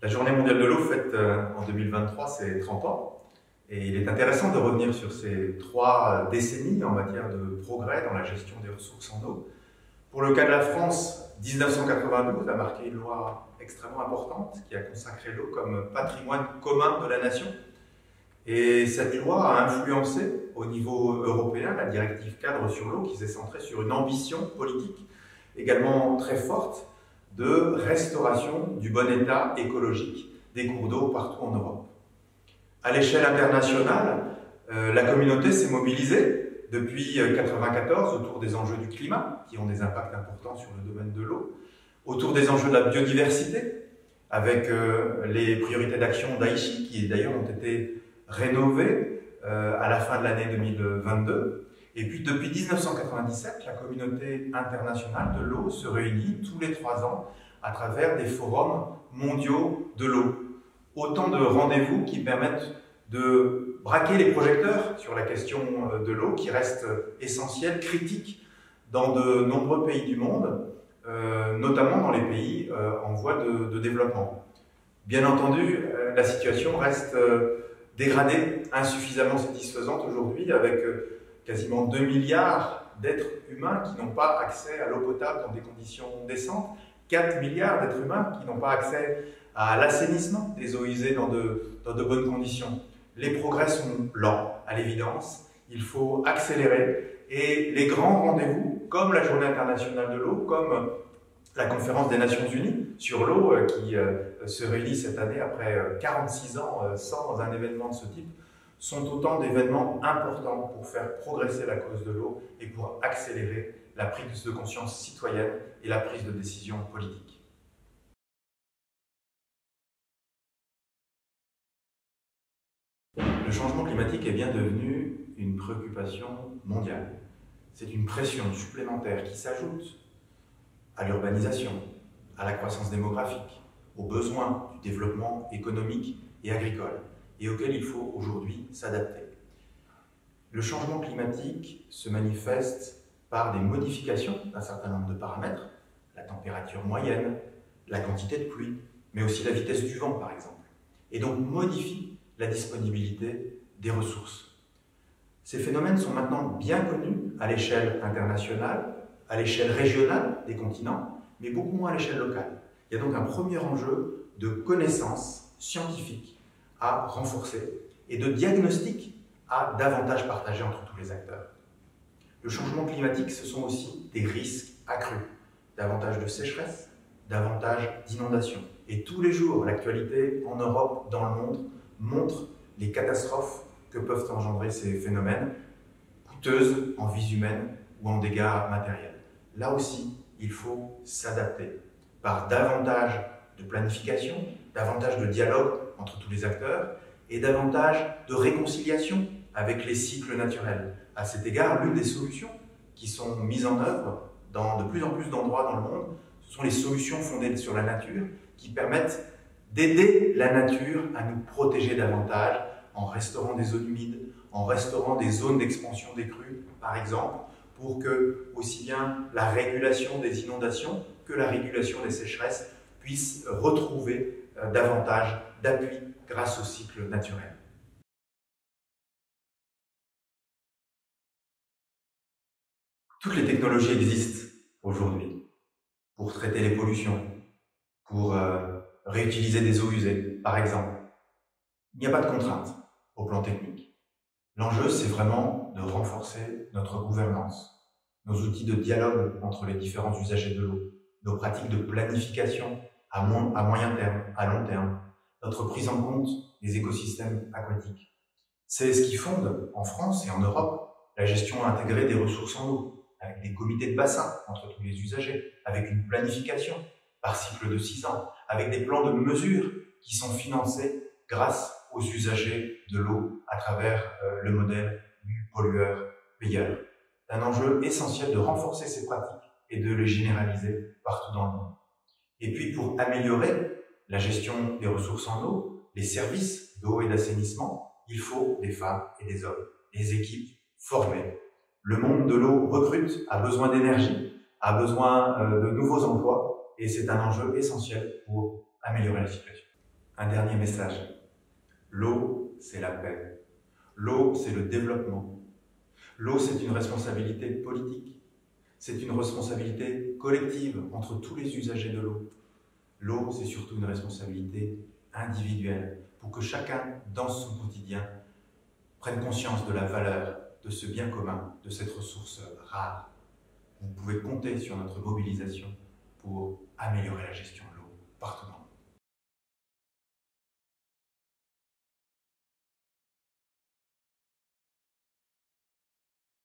La Journée mondiale de l'eau fête en 2023 ses 30 ans et il est intéressant de revenir sur ces 3 décennies en matière de progrès dans la gestion des ressources en eau. Pour le cas de la France, 1992 a marqué une loi extrêmement importante qui a consacré l'eau comme patrimoine commun de la nation. Et cette loi a influencé au niveau européen la directive cadre sur l'eau qui s'est centrée sur une ambition politique également très forte de restauration du bon état écologique des cours d'eau partout en Europe. À l'échelle internationale, la communauté s'est mobilisée depuis 1994 autour des enjeux du climat, qui ont des impacts importants sur le domaine de l'eau, autour des enjeux de la biodiversité, avec les priorités d'action d'Aichi, qui d'ailleurs ont été rénovées à la fin de l'année 2022. Et puis depuis 1997, la communauté internationale de l'eau se réunit tous les 3 ans à travers des forums mondiaux de l'eau. Autant de rendez-vous qui permettent de braquer les projecteurs sur la question de l'eau qui reste essentielle, critique dans de nombreux pays du monde, notamment dans les pays en voie de développement. Bien entendu, la situation reste dégradée, insuffisamment satisfaisante aujourd'hui, avec quasiment 2 milliards d'êtres humains qui n'ont pas accès à l'eau potable dans des conditions décentes, 4 milliards d'êtres humains qui n'ont pas accès à l'assainissement des eaux usées dans de bonnes conditions. Les progrès sont lents, à l'évidence, il faut accélérer et les grands rendez-vous, comme la Journée internationale de l'eau, comme la conférence des Nations Unies sur l'eau qui se réunit cette année après 46 ans sans un événement de ce type, sont autant d'événements importants pour faire progresser la cause de l'eau et pour accélérer la prise de conscience citoyenne et la prise de décision politique. Le changement climatique est bien devenu une préoccupation mondiale. C'est une pression supplémentaire qui s'ajoute à l'urbanisation, à la croissance démographique, aux besoins du développement économique et agricole, et auquel il faut aujourd'hui s'adapter. Le changement climatique se manifeste par des modifications d'un certain nombre de paramètres, la température moyenne, la quantité de pluie, mais aussi la vitesse du vent par exemple, et donc modifie la disponibilité des ressources. Ces phénomènes sont maintenant bien connus à l'échelle internationale, à l'échelle régionale des continents, mais beaucoup moins à l'échelle locale. Il y a donc un premier enjeu de connaissances scientifiques à renforcer et de diagnostic à davantage partager entre tous les acteurs. Le changement climatique, ce sont aussi des risques accrus, davantage de sécheresse, davantage d'inondations. Et tous les jours, l'actualité en Europe, dans le monde, montre les catastrophes que peuvent engendrer ces phénomènes, coûteuses en vies humaines ou en dégâts matériels. Là aussi, il faut s'adapter par davantage de planification, davantage de dialogue entre tous les acteurs et davantage de réconciliation avec les cycles naturels. À cet égard, l'une des solutions qui sont mises en œuvre dans de plus en plus d'endroits dans le monde, ce sont les solutions fondées sur la nature qui permettent d'aider la nature à nous protéger davantage en restaurant des zones humides, en restaurant des zones d'expansion des crues, par exemple, pour que aussi bien la régulation des inondations que la régulation des sécheresses puissent retrouver davantage d'appui grâce au cycle naturel. Toutes les technologies existent aujourd'hui pour traiter les pollutions, pour réutiliser des eaux usées, par exemple. Il n'y a pas de contrainte au plan technique. L'enjeu, c'est vraiment de renforcer notre gouvernance, nos outils de dialogue entre les différents usagers de l'eau, nos pratiques de planification à moyen terme, à long terme, notre prise en compte des écosystèmes aquatiques. C'est ce qui fonde, en France et en Europe, la gestion intégrée des ressources en eau, avec des comités de bassin entre tous les usagers, avec une planification par cycle de 6 ans, avec des plans de mesure qui sont financés grâce aux usagers de l'eau à travers le modèle du pollueur-payeur. C'est un enjeu essentiel de renforcer ces pratiques et de les généraliser partout dans le monde. Et puis pour améliorer la gestion des ressources en eau, les services d'eau et d'assainissement, il faut des femmes et des hommes, des équipes formées. Le monde de l'eau recrute, a besoin d'énergie, a besoin de nouveaux emplois et c'est un enjeu essentiel pour améliorer la situation. Un dernier message. L'eau, c'est la paix. L'eau, c'est le développement. L'eau, c'est une responsabilité politique. C'est une responsabilité collective entre tous les usagers de l'eau. L'eau, c'est surtout une responsabilité individuelle pour que chacun, dans son quotidien, prenne conscience de la valeur de ce bien commun, de cette ressource rare. Vous pouvez compter sur notre mobilisation pour améliorer la gestion de l'eau partout dans le monde.